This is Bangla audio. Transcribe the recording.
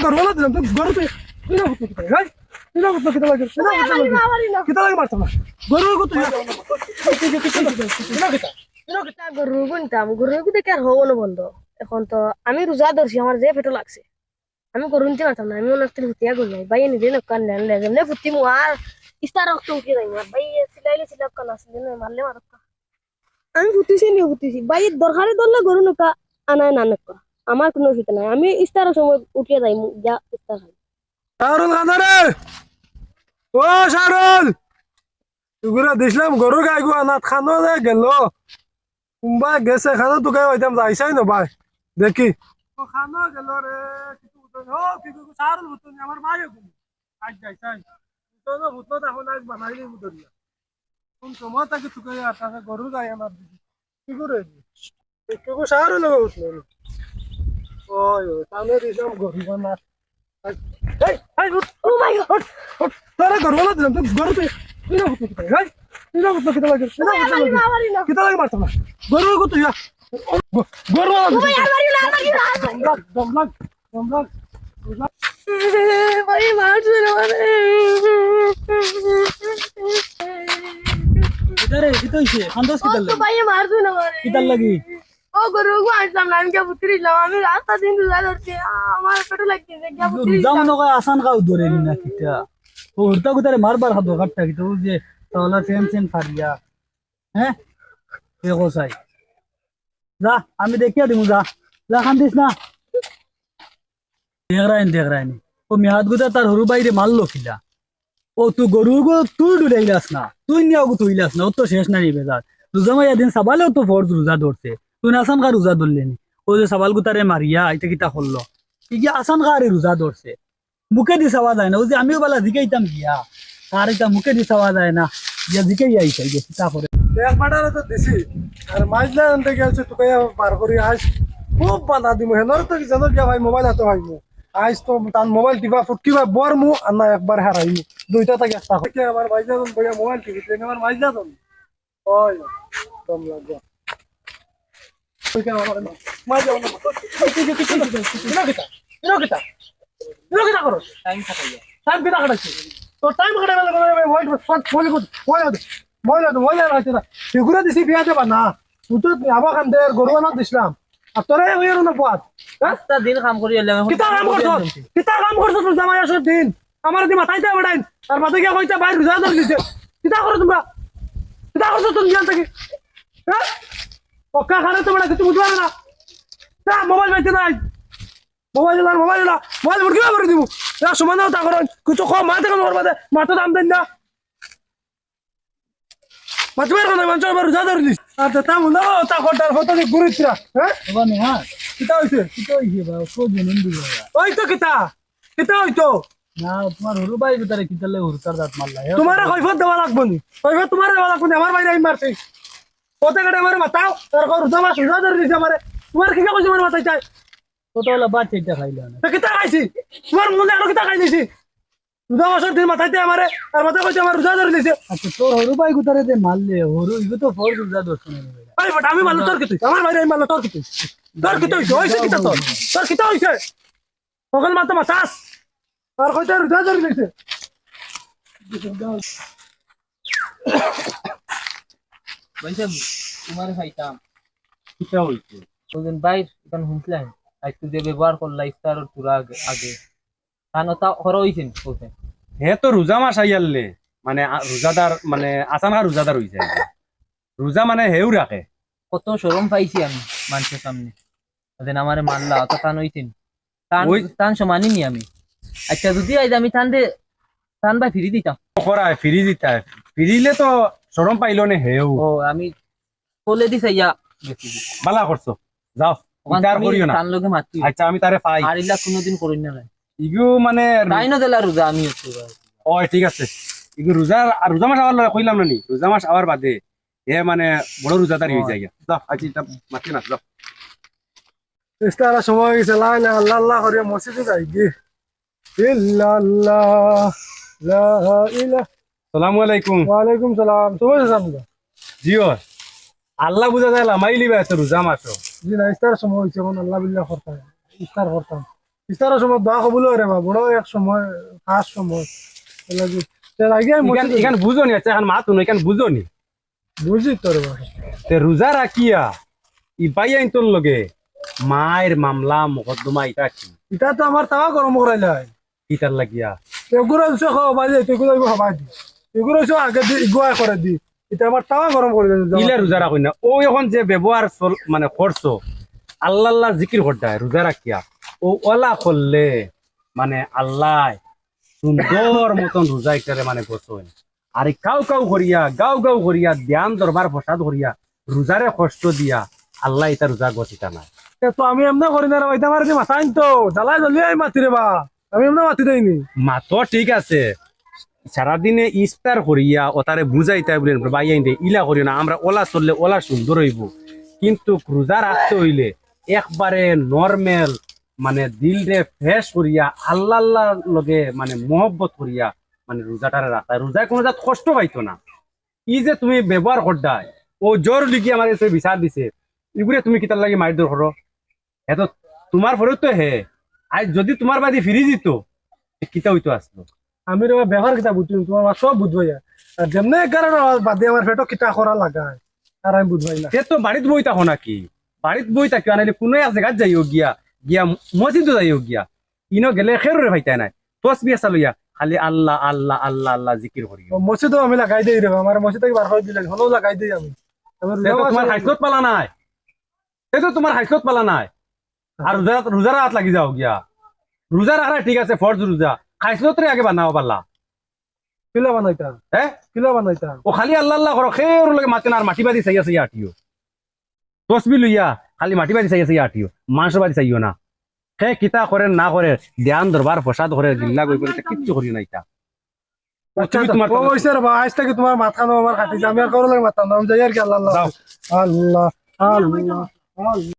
করবো না দিলাম তো গরুতে তুই না বুঝতে কিতা ভাই তুই না বুঝতে কিতা লাগে কিতা লাগে মারতাম না গরুর কত গরু গুনতাম গরু দেখে আর হবো না বন্ধ। এখন তো আমি রোজা ধরছি, আমার যে পেটো লাগছে, আমি গরু নিতে পারতাম না। আমি অনেক ফুটিয়া গরু নাই ভাই নিজে নকান নেন ফুটি মু আর ইস্তার রক্ত উঠে যাই না ভাই সিলাইলে সিলাপ কান আসলে না মারলে মারক আমি ফুটিছি নি ফুটিছি ভাই দরকারে ধরলে গরু নকা আনায় না নকা আমার কোনো অসুবিধা নাই। আমি ইস্তার সময় উঠিয়ে যাই যা ইস্তার খাই। শাহরুল খানারে ও শাহরুল তুগুরা দিছিলাম গরু গাই গো আনাত খানো যে গেল কুম্বা গেছে খানো তো গাই হইতাম যাইছাই না ভাই দেখি ও খানো গেল রে কিছু বুঝছ ও কি শাহরুল বুঝছ আমার ভাই কোন আজ যাইছাই তো না বুঝছ এখন আজ বানাইলি বুঝরিয়া কোন সময় তাকে তুকে আটা গরু গাই আনাত দিছি কি করে কি শাহরুল বুঝছ ওই তাহলে দিছিলাম গরু আনাত এই এই ও মাই গড তারা গরু না দিলাম তো গরুতে তুই না বুঝতে কিতা ভাই তুই না বুঝতে কিতা লাগে কিতা লাগে মারতাম না গরু কত ইয়া গরু না দমলাগ ভাই মারছে না মানে কিতারে কিতা হইছে আন্দাজ কিতার লাগি ভাই মারছে না মানে কিতার লাগি ও গরু আসলাম না আমি কে পুত্রিলাম আমি রাস্তা দিন রোজা ধরছি আমার পেটো লাগছে কে রোজা মনে হয় আসান খাও ধরে নি না কিতা ও উড়তা কুতারে মারবার হাত কাটটা কিতা ও যে তাহলে ফেন ফারিয়া হ্যাঁ এ কোসাই যা আমি দেখিয়া দিমু যা যা খান্দিস না দেখ রাইনি ও মেহাত গুতা তার হরু বাইরে মারলো কিলা ও তুই গরু গো তুই ডুলাইলাস না তুই নিয়াও তুইলাস না ও তো শেষ না নিবে যা রোজা মাইয়া দিন সাবালেও তো ফরজ রোজা ধরছে তুই না আসান খা রোজা ধরলেনি ও যে সাবাল গুতারে মারিয়া আইতে কিতা করলো কি আসান খা আরে রোজা ধরছে মুখে দি চাওয়া যায় না ও যে আমিও বেলা জিকাইতাম গিয়া আর এটা মুখে দি চাওয়া যায় না গিয়া জিকাই আইছে যে চিন্তা করে এক বাটারে তো দিছি আর মাইজলা আনতে গেছে তোকে পার করি আজ খুব বাধা দিমু হেনর তো কি জানো গিয়া ভাই মোবাইল হাতে ভাইমু আজ তো তার মোবাইল টিপা ফুটকিবা বরমু আর না একবার হারাইমু দুইটা থেকে একটা হচ্ছে আমার মাইজলা জন বইয়া মোবাইল টিপি আমার মাইজলা জন ওই দম লাগা ওইটা আমার মাইজলা না কিতা করো টাইম খাটাইয়া টাইম কিতা খাটাইছি তো টাইম খাটাইবা মোবাইল ময়লা রাখছে না সেগুলো দিছি বিয়া দেবা না তুই তো আবার কাম দে গরু আনা দিছিলাম আর তোরে ওই না পাত রাস্তা দিন কাম করি এলে কিতা কাম করছ তুই জামাই আসর দিন আমার দি মাথায় দে বড়াই আর মাথায় গিয়া কইতা বাইরে রোজা ধরে দিছে কিতা করছ তোমরা কিতা করছ তুমি জান থাকি হ্যাঁ পক্কা খানে তো বড়া কিছু বুঝবা না না মোবাইল বাইতে নাই মোবাইল মুরগি করে দিব না সমান তা করো কিছু কম মাথা কেন করবা মাথা দাম দেন না মাছবার কোন মানুষ আবার রোজা ধরে দিস আর তা মুনা তা কোটার হতো যে গুরিত্রা হ্যাঁ বাবা নে হ্যাঁ কিতা হইছে কিতা হইছে বা সো জেনেন দিল ওই তো কিতা হইতো না তোমার হরু বাই ভিতরে কিতা লে হুরকার দাঁত মারলা তোমার কৈফত দেওয়া লাগবো নি কৈফত তোমার দেওয়া লাগবো নি আমার বাইরে আমি মারছি কত কাটে আমার মাথাও তার রোজা মাছ রোজা ধরে দিছে আমারে তোমার কি কইছে আমার মাথায় চাই কত হলো বাদ এটা খাইলা না তো কিতা খাইছি তোমার মনে আর কিতা খাই দিছি রোজা মাছের দিন মাথায় আমার আর মাথা কইছে আমার রোজা ধরে দিছে আচ্ছা তোর হরু বাই গুতারে দে মারলে হরু ইগো তো ফর রোজা দর্শন নেবে আরে বট আমি মারলো তোর কিতা আমার বাইরে আমি মারলো তোর কিতা হইছে কিতা তোর কিতা হইছে সকল মাথা মাছাস আর কইতে রোজা ধরে দিছে বলছে তোমার খাইতাম কিটা হইছে ওদিন বাইর এখন হুঁসলেন আজ তুই যে ব্যবহার করলা ইফতার তোর আগে কারণ তা হর হইছেন কোথায় হে তো রোজা মাস আইয়ালে মানে রোজাদার মানে আসানা রোজাদার হইছে রোজা মানে হেউ রাখে কত শরম পাইছি আমি মানুষের সামনে ওদিন আমারে মানলা অত টান হইছেন টান সমানই নি আমি আচ্ছা যদি আজ আমি টান ভাই ফিরি দিতাম করায় ফিরি দিতা ফিরিলে তো শরম পাইল নে হেউ ও আমি বলে দিছি ইয়া বালা করছো যাও উদ্ধার করিও না টান লগে মাতি আচ্ছা আমি তারে পাই আর ইলা কোনোদিন করিন না ইগু মানে তাই না দিলা রোজা আমি হচ্ছে ওই ঠিক আছে ইগু রোজা আর রোজা মাস আবার কইলাম না নি রোজা মাস আবার বাদে এ মানে বড় রোজাদারি হয়ে যায় যাও আচ্ছা এটা মাতি না যাও ইস্তারা সময় গেছে লা ইলাহা ইল্লাল্লাহ করে মসজিদে যাই গে ইল্লাল্লাহ লা ইলাহা আসসালামু আলাইকুম ওয়া আলাইকুম সালাম তোমার সালাম জিও আল্লাহ বুঝা যায় লামাই লিবা এত রোজা মাস জি না ইস্তার সময় হইছে কোন আল্লাহ বিল্লাহ করতাম ইস্তার করতাম ইস্তারের সময় দোয়া কবুল রে বা বড় এক সময় খাস সময় লাগি তার আগে আমি এখান মসজিদে এখান বুঝো নি আচ্ছা এখন মা তুমি এখান বুঝো নি বুঝি তোর বা তে রোজা রাখিয়া ই বাই আইন তোর লগে মায়ের মামলা মোকদ্দমা এটা কি এটা তো আমার তাওয়া গরম করাইলাই কিতার লাগিয়া এগুলো হচ্ছে খাওয়া যায় এগুলো খাওয়া দি এগুলো হচ্ছে আগে দি গোয়া করে দি এটা আমার তাওয়া গরম করে দিল ইলে রোজা রাখুন না ও এখন যে ব্যবহার মানে করছো আল্লাহ আল্লাহ জিকির করতায় রোজা রাখিয়া ও ওলা করলে মানে আল্লাহ সুন্দর মতন রোজা ইটারে মানে বসেন আর কাউ কাউ করিয়া গাও গাও করিয়া ধ্যান দরবার প্রসাদ করিয়া রোজারে কষ্ট দিয়া আল্লাহ এটা রোজা গছিতা না তো আমি এমনি করি না রে ভাই আমার যে মাথা আনতো জ্বালাই জ্বলি আমি মাতি রে বা আমি এমনি মাতি দেয়নি মাতো ঠিক আছে সারাদিনে ইফতার করিয়া ওতারে বুঝাইতে বলেন ভাই আইন ইলা করি না আমরা ওলা চললে ওলা সুন্দর হইব কিন্তু রোজা রাখতে হইলে একবারে নরমেল মানে দিল রে ফ্রেশ করিয়া আল্লাহ আল্লাহ লগে মানে মহব্বত করিয়া মানে রোজাটারে রাখা রোজায় কোনো জাত কষ্ট পাইতো না ই যে তুমি ব্যবহার করদাই ও জোর লিখি আমার এসে বিচার দিছে এগুলো তুমি কিতার লাগে মাইর দর করো এত তোমার ফলে তো হে আজ যদি তোমার বাদি ফিরি দিত কিতা হইতো আসলো আমি রে ব্যবহার কিতা বুঝছি তোমার মা সব বুঝবাই আর যেমনি কারণ বাদে আমার পেটো কিতা করা লাগায় আর আমি বুঝবাই না সে তো বাড়িত বই থাকো নাকি বাড়িত বই থাকি আনাইলে কোনো এক জায়গাত যাইও গিয়া গিয়া মসজিদও যাইও গিয়া ইনো গেলে খেররে ভাইতাই নাই তসবি আসা লইয়া খালি আল্লাহ আল্লাহ আল্লাহ আল্লাহ জিকির করি মসজিদও আমি লাগাই দিই রে আমার মসজিদ থেকে বার করে দিলে হলেও লাগাই দিই আমি আমার তোমার হাইসত পালা নাই সে তো তোমার হাইসত পালা নাই আর রোজার হাত লাগি যাও গিয়া রোজা রাখা ঠিক আছে ফর্জ রোজা খাইসলত রে আগে বানাও পারলা কিলা বানাইতা হ্যাঁ কিলা বানাইতা ও খালি আল্লাহ আল্লাহ করো খের লগে মাতে না আর মাটি বাদি চাইয়া চাইয়া আটিও তসবি লইয়া খালি মাটি বাদি চাইয়া চাইয়া আটিও মাংস বাদি চাইও না সে কিতা করে না করে ধ্যান দরবার প্রসাদ করে গিল্লা গই করে কিচ্ছু করি না ইটা তুমি তোমার ও হইছে রে বা আজ থেকে তোমার মাথা নো আমার কাটিছে আমি আর করো লাগে মাথা নাম যাই আর কি আল্লাহ আল্লাহ আল্লাহ আল্লাহ আল্লাহ